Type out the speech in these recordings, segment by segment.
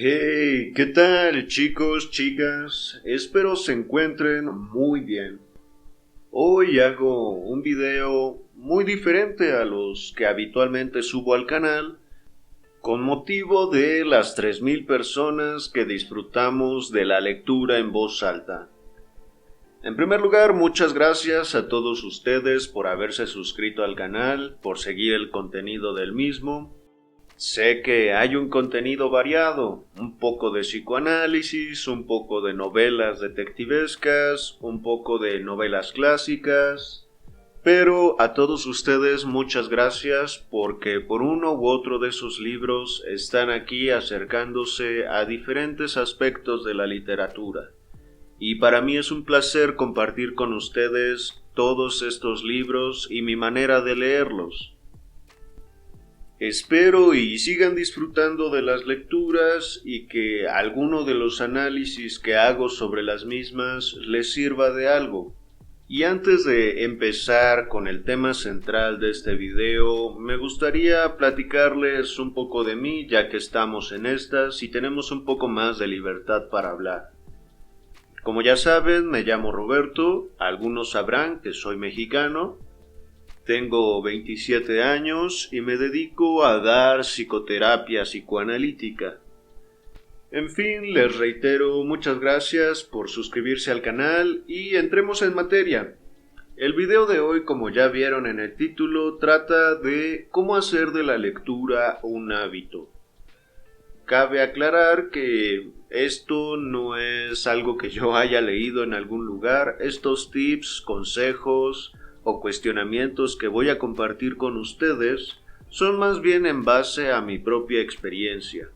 Hey, ¿qué tal chicos, chicas? Espero se encuentren muy bien. Hoy hago un video muy diferente a los que habitualmente subo al canal, con motivo de las 3000 personas que disfrutamos de la lectura en voz alta. En primer lugar, muchas gracias a todos ustedes por haberse suscrito al canal, por seguir el contenido del mismo. Sé que hay un contenido variado, un poco de psicoanálisis, un poco de novelas detectivescas, un poco de novelas clásicas, pero a todos ustedes muchas gracias porque por uno u otro de esos libros están aquí acercándose a diferentes aspectos de la literatura. Y para mí es un placer compartir con ustedes todos estos libros y mi manera de leerlos. Espero y sigan disfrutando de las lecturas y que alguno de los análisis que hago sobre las mismas les sirva de algo. Y antes de empezar con el tema central de este video, me gustaría platicarles un poco de mí, ya que estamos en estas y tenemos un poco más de libertad para hablar. Como ya saben, me llamo Roberto, algunos sabrán que soy mexicano. Tengo 27 años y me dedico a dar psicoterapia psicoanalítica. En fin, les reitero muchas gracias por suscribirse al canal y entremos en materia. El video de hoy, como ya vieron en el título, trata de cómo hacer de la lectura un hábito. Cabe aclarar que esto no es algo que yo haya leído en algún lugar. Estos tips, consejos o cuestionamientos que voy a compartir con ustedes son más bien en base a mi propia experiencia.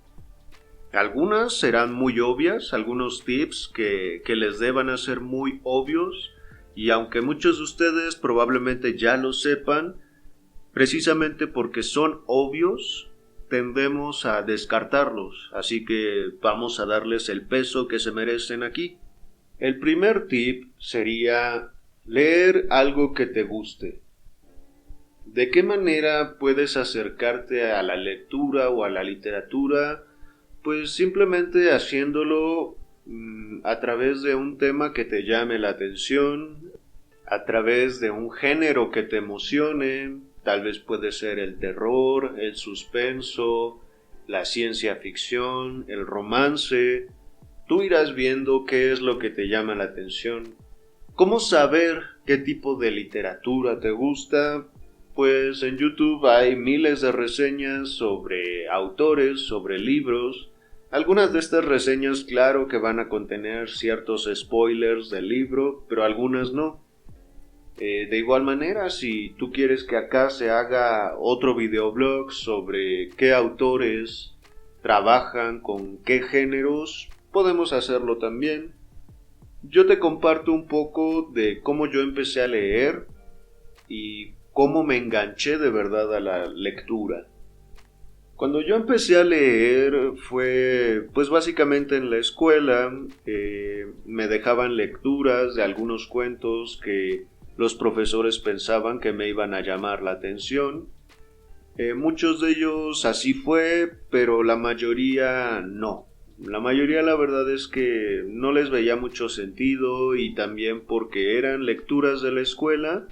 Algunas serán muy obvias, algunos tips que les deban hacer muy obvios, y aunque muchos de ustedes probablemente ya lo sepan, precisamente porque son obvios, tendemos a descartarlos, así que vamos a darles el peso que se merecen aquí. El primer tip sería leer algo que te guste. ¿De qué manera puedes acercarte a la lectura o a la literatura? Pues simplemente haciéndolo a través de un tema que te llame la atención, a través de un género que te emocione. Tal vez puede ser el terror, el suspenso, la ciencia ficción, el romance. Tú irás viendo qué es lo que te llama la atención. ¿Cómo saber qué tipo de literatura te gusta? Pues en YouTube hay miles de reseñas sobre autores, sobre libros. Algunas de estas reseñas, claro que van a contener ciertos spoilers del libro, pero algunas no. De igual manera, si tú quieres que acá se haga otro videoblog sobre qué autores trabajan con qué géneros, podemos hacerlo también. Yo te comparto un poco de cómo yo empecé a leer y cómo me enganché de verdad a la lectura. Cuando yo empecé a leer fue pues básicamente en la escuela. Me dejaban lecturas de algunos cuentos que los profesores pensaban que me iban a llamar la atención. Muchos de ellos así fue, pero la mayoría no. La mayoría la verdad es que no les veía mucho sentido, y también porque eran lecturas de la escuela,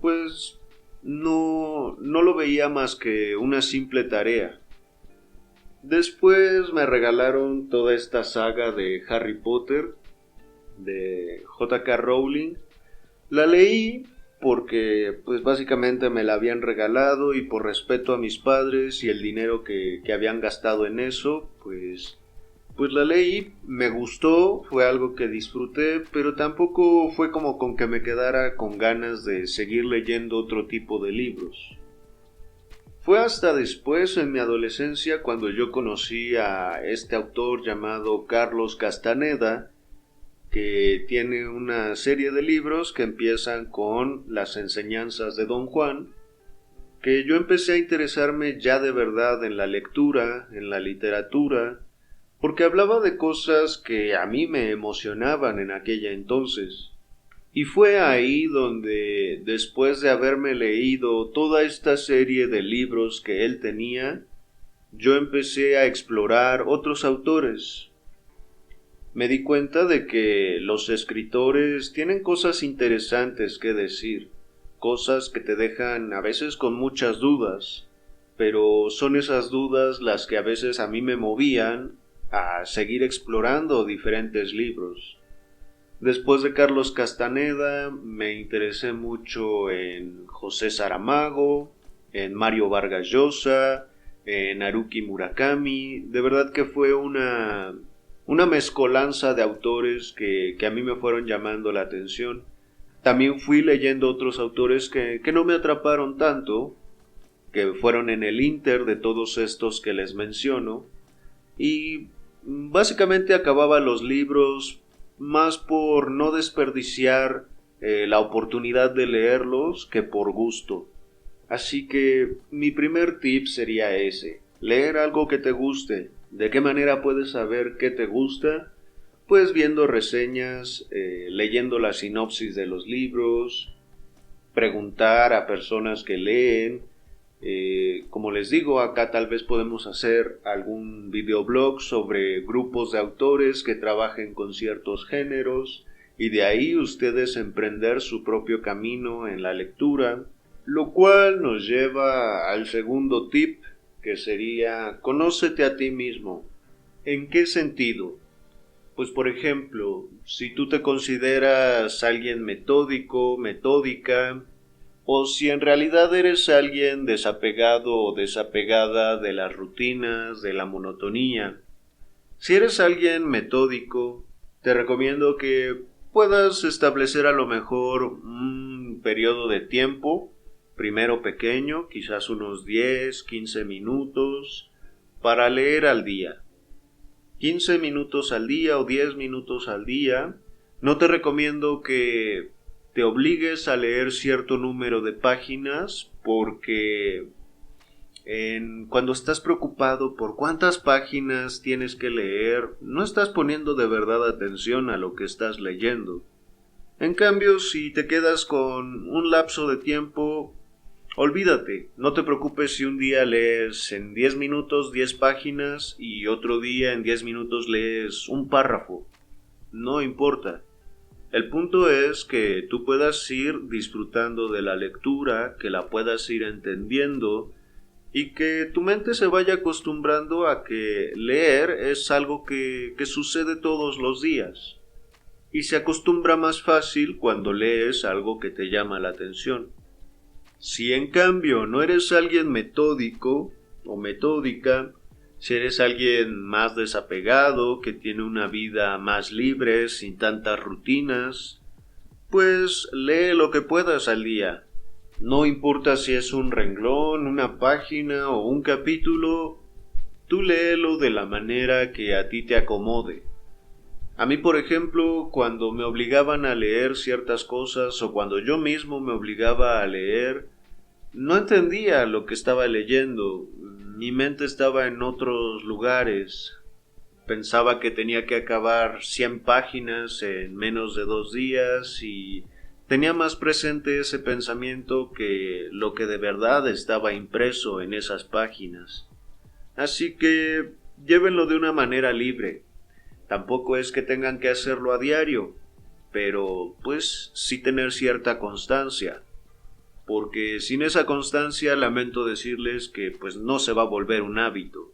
pues no lo veía más que una simple tarea. Después me regalaron toda esta saga de Harry Potter, de J.K. Rowling. La leí porque pues básicamente me la habían regalado, y por respeto a mis padres y el dinero que habían gastado en eso, pues la leí, me gustó, fue algo que disfruté, pero tampoco fue como con que me quedara con ganas de seguir leyendo otro tipo de libros. Fue hasta después, en mi adolescencia, cuando yo conocí a este autor llamado Carlos Castaneda, que tiene una serie de libros que empiezan con las enseñanzas de Don Juan, que yo empecé a interesarme ya de verdad en la lectura, en la literatura, porque hablaba de cosas que a mí me emocionaban en aquella entonces. Y fue ahí donde, después de haberme leído toda esta serie de libros que él tenía, yo empecé a explorar otros autores. Me di cuenta de que los escritores tienen cosas interesantes que decir, cosas que te dejan a veces con muchas dudas, pero son esas dudas las que a veces a mí me movían a seguir explorando diferentes libros. Después de Carlos Castaneda, me interesé mucho en José Saramago, en Mario Vargas Llosa, en Haruki Murakami. De verdad que fue una mezcolanza de autores que a mí me fueron llamando la atención. También fui leyendo otros autores que no me atraparon tanto, que fueron en el inter de todos estos que les menciono, y básicamente acababa los libros más por no desperdiciar la oportunidad de leerlos que por gusto. Así que mi primer tip sería ese: leer algo que te guste. ¿De qué manera puedes saber qué te gusta? Pues viendo reseñas, leyendo la sinopsis de los libros, preguntar a personas que leen. Como les digo, acá tal vez podemos hacer algún videoblog sobre grupos de autores que trabajen con ciertos géneros y de ahí ustedes emprender su propio camino en la lectura, lo cual nos lleva al segundo tip, que sería: conócete a ti mismo. ¿En qué sentido? Pues por ejemplo, si tú te consideras alguien metódico, metódica, o si en realidad eres alguien desapegado o desapegada de las rutinas, de la monotonía. Si eres alguien metódico, te recomiendo que puedas establecer a lo mejor un periodo de tiempo, primero pequeño, quizás unos 10, 15 minutos, para leer al día. 15 minutos al día o 10 minutos al día. No te recomiendo que te obligues a leer cierto número de páginas porque cuando estás preocupado por cuántas páginas tienes que leer, no estás poniendo de verdad atención a lo que estás leyendo. En cambio, si te quedas con un lapso de tiempo, olvídate, no te preocupes si un día lees en 10 minutos 10 páginas y otro día en 10 minutos lees un párrafo. No importa. El punto es que tú puedas ir disfrutando de la lectura, que la puedas ir entendiendo y que tu mente se vaya acostumbrando a que leer es algo que sucede todos los días. Y se acostumbra más fácil cuando lees algo que te llama la atención. Si en cambio no eres alguien metódico o metódica, si eres alguien más desapegado, que tiene una vida más libre, sin tantas rutinas, pues lee lo que puedas al día. No importa si es un renglón, una página o un capítulo, tú léelo de la manera que a ti te acomode. A mí, por ejemplo, cuando me obligaban a leer ciertas cosas o cuando yo mismo me obligaba a leer, no entendía lo que estaba leyendo. Mi mente estaba en otros lugares. Pensaba que tenía que acabar 100 páginas en menos de 2 días y tenía más presente ese pensamiento que lo que de verdad estaba impreso en esas páginas. Así que llévenlo de una manera libre. Tampoco es que tengan que hacerlo a diario, pero pues sí tener cierta constancia, porque sin esa constancia lamento decirles que pues no se va a volver un hábito.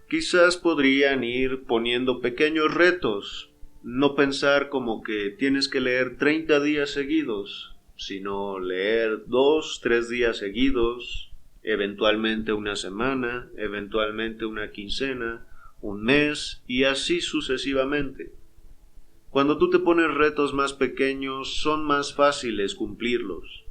Quizás podrían ir poniendo pequeños retos, no pensar como que tienes que leer 30 días seguidos, sino leer 2, 3 días seguidos, eventualmente una semana, eventualmente una quincena, un mes y así sucesivamente. Cuando tú te pones retos más pequeños son más fáciles cumplirlos,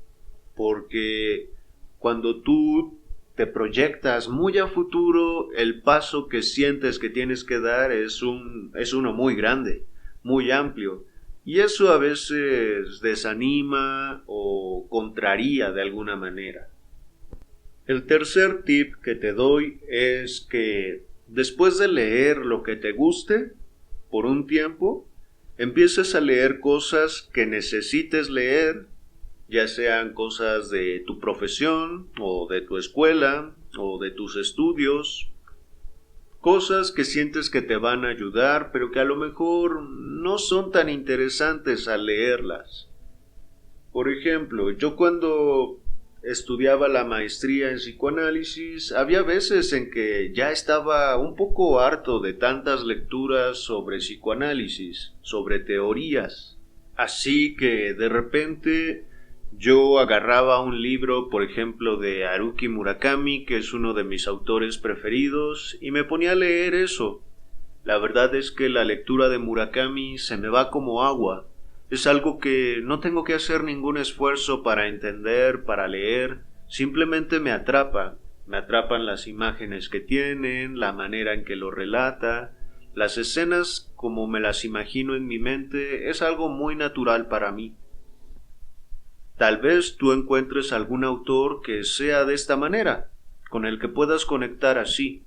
porque cuando tú te proyectas muy a futuro, el paso que sientes que tienes que dar es uno muy grande, muy amplio, y eso a veces desanima o contraría de alguna manera. El tercer tip que te doy es que después de leer lo que te guste, por un tiempo, empieces a leer cosas que necesites leer, ya sean cosas de tu profesión, o de tu escuela, o de tus estudios, Cosas que sientes que te van a ayudar, pero que a lo mejor no son tan interesantes al leerlas. Por ejemplo, yo cuando estudiaba la maestría en psicoanálisis, había veces en que ya estaba un poco harto de tantas lecturas sobre psicoanálisis, sobre teorías. Así que de repente yo agarraba un libro, por ejemplo, de Haruki Murakami, que es uno de mis autores preferidos, y me ponía a leer eso. La verdad es que la lectura de Murakami se me va como agua. Es algo que no tengo que hacer ningún esfuerzo para entender, para leer, simplemente me atrapa. Me atrapan las imágenes que tienen, la manera en que lo relata, las escenas como me las imagino en mi mente, es algo muy natural para mí. Tal vez tú encuentres algún autor que sea de esta manera, con el que puedas conectar así.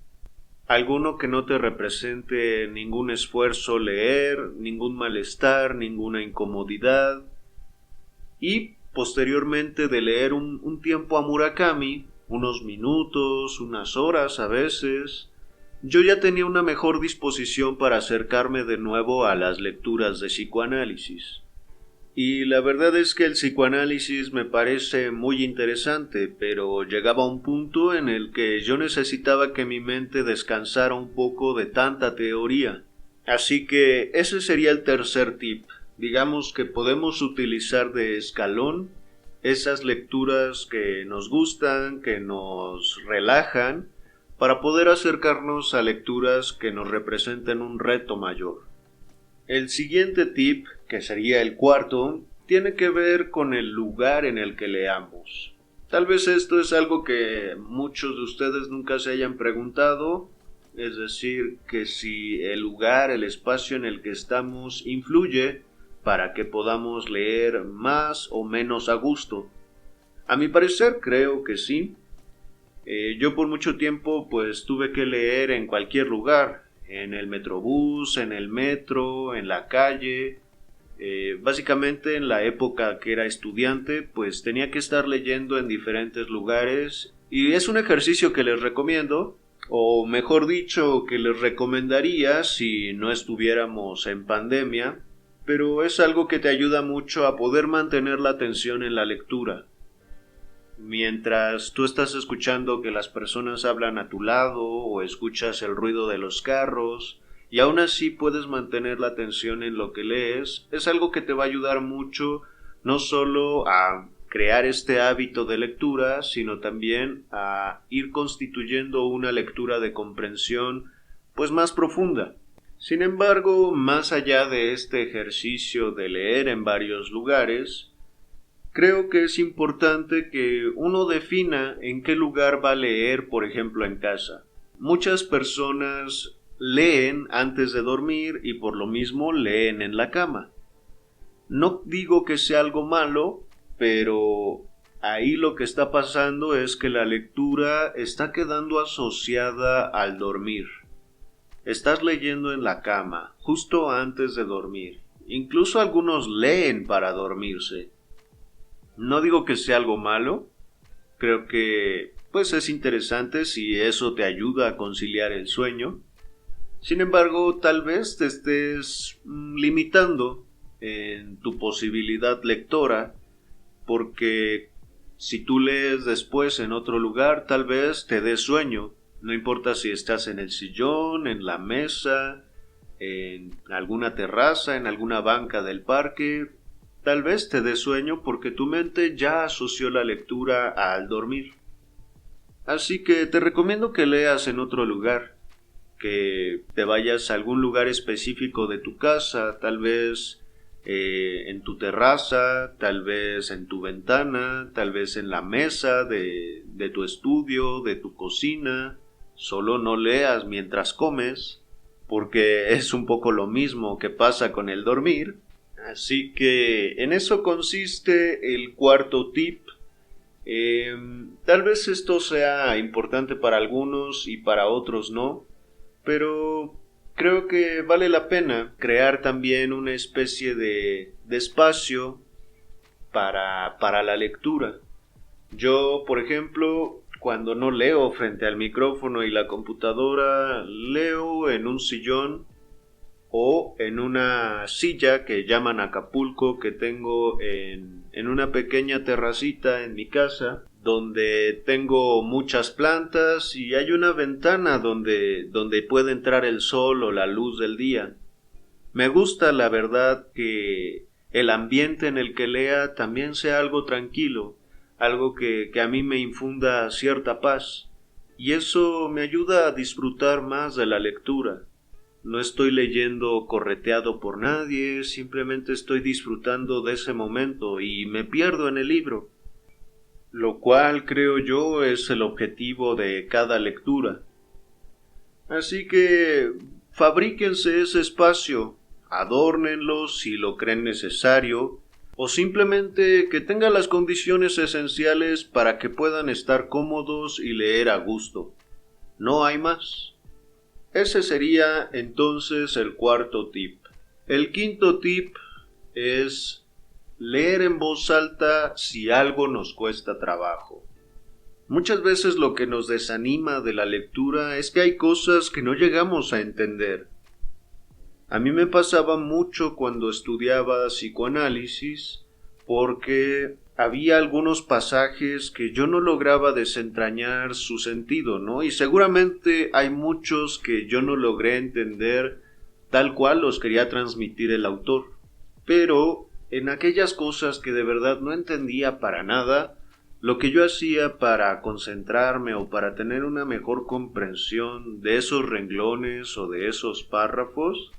Alguno que no te represente ningún esfuerzo leer, ningún malestar, ninguna incomodidad. Y posteriormente de leer un tiempo a Murakami, unos minutos, unas horas a veces, yo ya tenía una mejor disposición para acercarme de nuevo a las lecturas de psicoanálisis. Y la verdad es que el psicoanálisis me parece muy interesante, pero llegaba a un punto en el que yo necesitaba que mi mente descansara un poco de tanta teoría. Así que ese sería el tercer tip. Digamos que podemos utilizar de escalón esas lecturas que nos gustan, que nos relajan, para poder acercarnos a lecturas que nos representen un reto mayor. El siguiente tip, que sería el cuarto, tiene que ver con el lugar en el que leamos. Tal vez esto es algo que muchos de ustedes nunca se hayan preguntado, es decir, que si el lugar, el espacio en el que estamos influye para que podamos leer más o menos a gusto. A mi parecer creo que sí. Yo por mucho tiempo pues tuve que leer en cualquier lugar, en el metrobús, en el metro, en la calle. Básicamente en la época que era estudiante, pues tenía que estar leyendo en diferentes lugares y es un ejercicio que les recomiendo, o mejor dicho, que les recomendaría si no estuviéramos en pandemia, pero es algo que te ayuda mucho a poder mantener la atención en la lectura. Mientras tú estás escuchando que las personas hablan a tu lado o escuchas el ruido de los carros y aún así puedes mantener la atención en lo que lees, es algo que te va a ayudar mucho no solo a crear este hábito de lectura, sino también a ir constituyendo una lectura de comprensión pues más profunda. Sin embargo, más allá de este ejercicio de leer en varios lugares, creo que es importante que uno defina en qué lugar va a leer, por ejemplo, en casa. Muchas personas leen antes de dormir y por lo mismo leen en la cama. No digo que sea algo malo, pero ahí lo que está pasando es que la lectura está quedando asociada al dormir. Estás leyendo en la cama, justo antes de dormir. Incluso algunos leen para dormirse. No digo que sea algo malo, creo que pues es interesante si eso te ayuda a conciliar el sueño. Sin embargo, tal vez te estés limitando en tu posibilidad lectora, porque si tú lees después en otro lugar, tal vez te dé sueño. No importa si estás en el sillón, en la mesa, en alguna terraza, en alguna banca del parque. Tal vez te dé sueño porque tu mente ya asoció la lectura al dormir. Así que te recomiendo que leas en otro lugar, que te vayas a algún lugar específico de tu casa, tal vez en tu terraza, tal vez en tu ventana, tal vez en la mesa de tu estudio, de tu cocina. Solo no leas mientras comes, porque es un poco lo mismo que pasa con el dormir. Así que en eso consiste el cuarto tip. Tal vez esto sea importante para algunos y para otros no, pero creo que vale la pena crear también una especie de espacio para la lectura. Yo, por ejemplo, Cuando no leo frente al micrófono y la computadora, leo en un sillón o en una silla que llaman Acapulco que tengo en una pequeña terracita en mi casa, donde tengo muchas plantas y hay una ventana donde puede entrar el sol o la luz del día. Me gusta, la verdad, que el ambiente en el que lea también sea algo tranquilo, algo que a mí me infunda cierta paz, y eso me ayuda a disfrutar más de la lectura. No estoy leyendo correteado por nadie, simplemente estoy disfrutando de ese momento y me pierdo en el libro, lo cual creo yo es el objetivo de cada lectura. Así que fabríquense ese espacio, adórnenlo si lo creen necesario, o simplemente que tenga las condiciones esenciales para que puedan estar cómodos y leer a gusto. No hay más. Ese sería entonces el cuarto tip. El quinto tip es leer en voz alta si algo nos cuesta trabajo. Muchas veces lo que nos desanima de la lectura es que hay cosas que no llegamos a entender. A mí me pasaba mucho cuando estudiaba psicoanálisis porque había algunos pasajes que yo no lograba desentrañar su sentido, ¿no? Y seguramente hay muchos que yo no logré entender tal cual los quería transmitir el autor. Pero en aquellas cosas que de verdad no entendía para nada, lo que yo hacía para concentrarme o para tener una mejor comprensión de esos renglones o de esos párrafos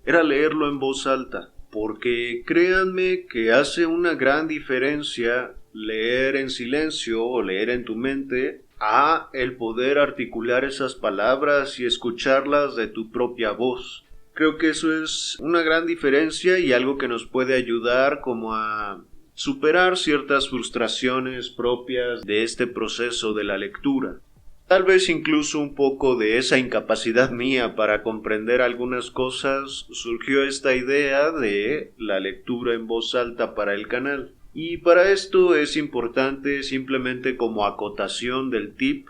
era leerlo en voz alta. Porque créanme que hace una gran diferencia leer en silencio o leer en tu mente a el poder articular esas palabras y escucharlas de tu propia voz. Creo que eso es una gran diferencia y algo que nos puede ayudar como a superar ciertas frustraciones propias de este proceso de la lectura. Tal vez incluso un poco de esa incapacidad mía para comprender algunas cosas, surgió esta idea de la lectura en voz alta para el canal. Y para esto es importante, simplemente como acotación del tip,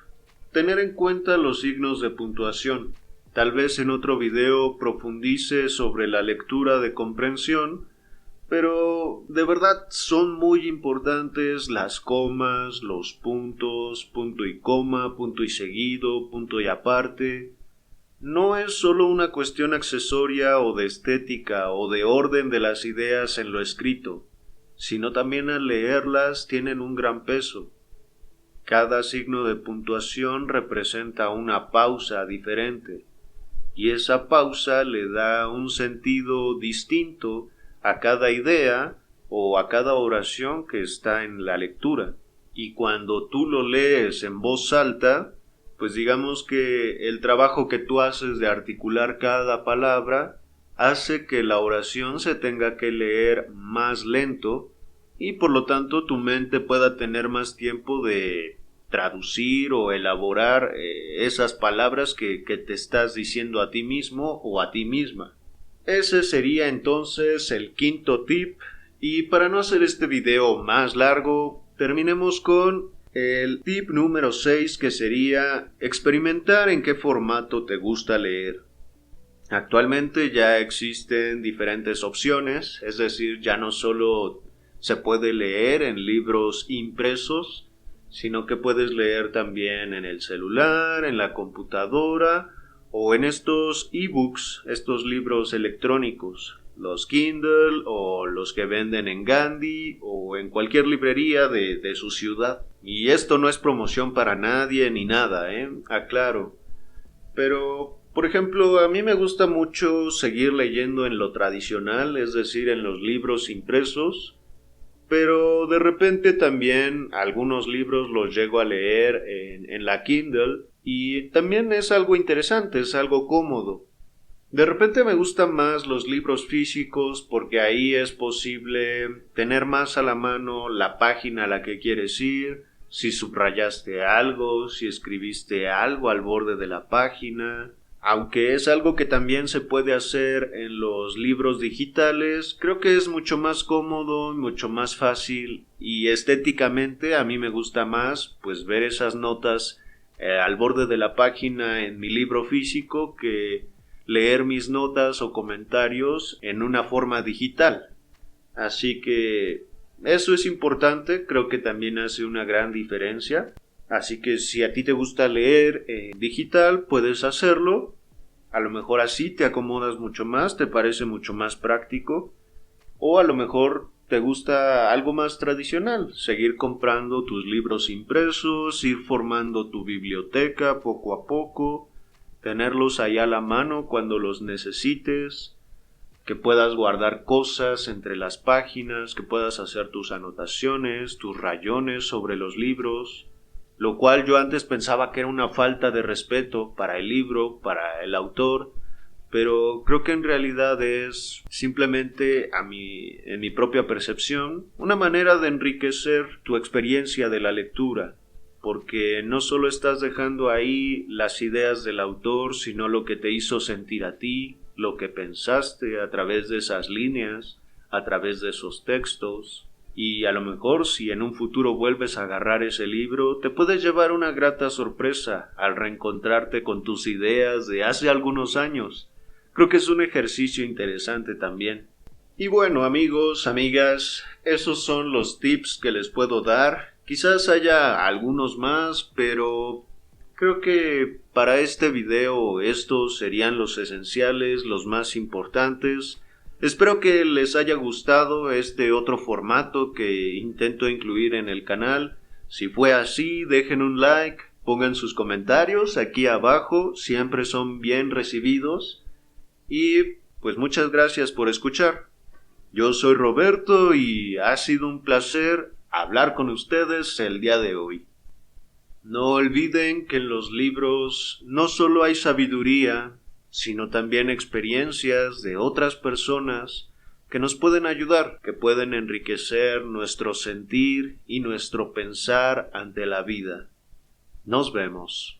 tener en cuenta los signos de puntuación. Tal vez en otro video profundice sobre la lectura de comprensión, pero de verdad son muy importantes las comas, los puntos, punto y coma, punto y seguido, punto y aparte. No es solo una cuestión accesoria o de estética o de orden de las ideas en lo escrito, sino también al leerlas tienen un gran peso. Cada signo de puntuación representa una pausa diferente, y esa pausa le da un sentido distinto a cada idea o a cada oración que está en la lectura. Y cuando tú lo lees en voz alta, pues digamos que el trabajo que tú haces de articular cada palabra hace que la oración se tenga que leer más lento y por lo tanto tu mente pueda tener más tiempo de traducir o elaborar esas palabras que te estás diciendo a ti mismo o a ti misma. Ese sería entonces el quinto tip, y para no hacer este video más largo, terminemos con el tip número 6, que sería experimentar en qué formato te gusta leer. Actualmente ya existen diferentes opciones, es decir, ya no solo se puede leer en libros impresos, sino que puedes leer también en el celular, en la computadora, o en estos ebooks, estos libros electrónicos, los Kindle o los que venden en Gandhi o en cualquier librería de su ciudad. Y esto no es promoción para nadie ni nada, aclaro. Pero, por ejemplo, a mí me gusta mucho seguir leyendo en lo tradicional, es decir, en los libros impresos, pero de repente también algunos libros los llego a leer en la Kindle, y también es algo interesante, es algo cómodo. De repente me gustan más los libros físicos porque ahí es posible tener más a la mano la página a la que quieres ir, si subrayaste algo, si escribiste algo al borde de la página, Aunque es algo que también se puede hacer en los libros digitales, creo que es mucho más cómodo, mucho más fácil y estéticamente a mí me gusta más pues ver esas notas al borde de la página en mi libro físico que leer mis notas o comentarios en una forma digital. Así que eso es importante, creo que también hace una gran diferencia. Así que si a ti te gusta leer digital, puedes hacerlo. A lo mejor así te acomodas mucho más, te parece mucho más práctico. O a lo mejor te gusta algo más tradicional, seguir comprando tus libros impresos, ir formando tu biblioteca poco a poco, tenerlos ahí a la mano cuando los necesites, que puedas guardar cosas entre las páginas, que puedas hacer tus anotaciones, tus rayones sobre los libros, lo cual yo antes pensaba que era una falta de respeto para el libro, para el autor, pero creo que en realidad es simplemente, en mi propia percepción, una manera de enriquecer tu experiencia de la lectura, porque no solo estás dejando ahí las ideas del autor, sino lo que te hizo sentir a ti, lo que pensaste a través de esas líneas, a través de esos textos. Y a lo mejor si en un futuro vuelves a agarrar ese libro, te puedes llevar una grata sorpresa al reencontrarte con tus ideas de hace algunos años. Creo que es un ejercicio interesante también. Y bueno, amigos, amigas, esos son los tips que les puedo dar. Quizás haya algunos más, pero creo que para este video estos serían los esenciales, los más importantes. Espero que les haya gustado este otro formato que intento incluir en el canal. Si fue así, dejen un like, pongan sus comentarios aquí abajo, siempre son bien recibidos. Y pues muchas gracias por escuchar. Yo soy Roberto y ha sido un placer hablar con ustedes el día de hoy. No olviden que en los libros no solo hay sabiduría, sino también experiencias de otras personas que nos pueden ayudar, que pueden enriquecer nuestro sentir y nuestro pensar ante la vida. Nos vemos.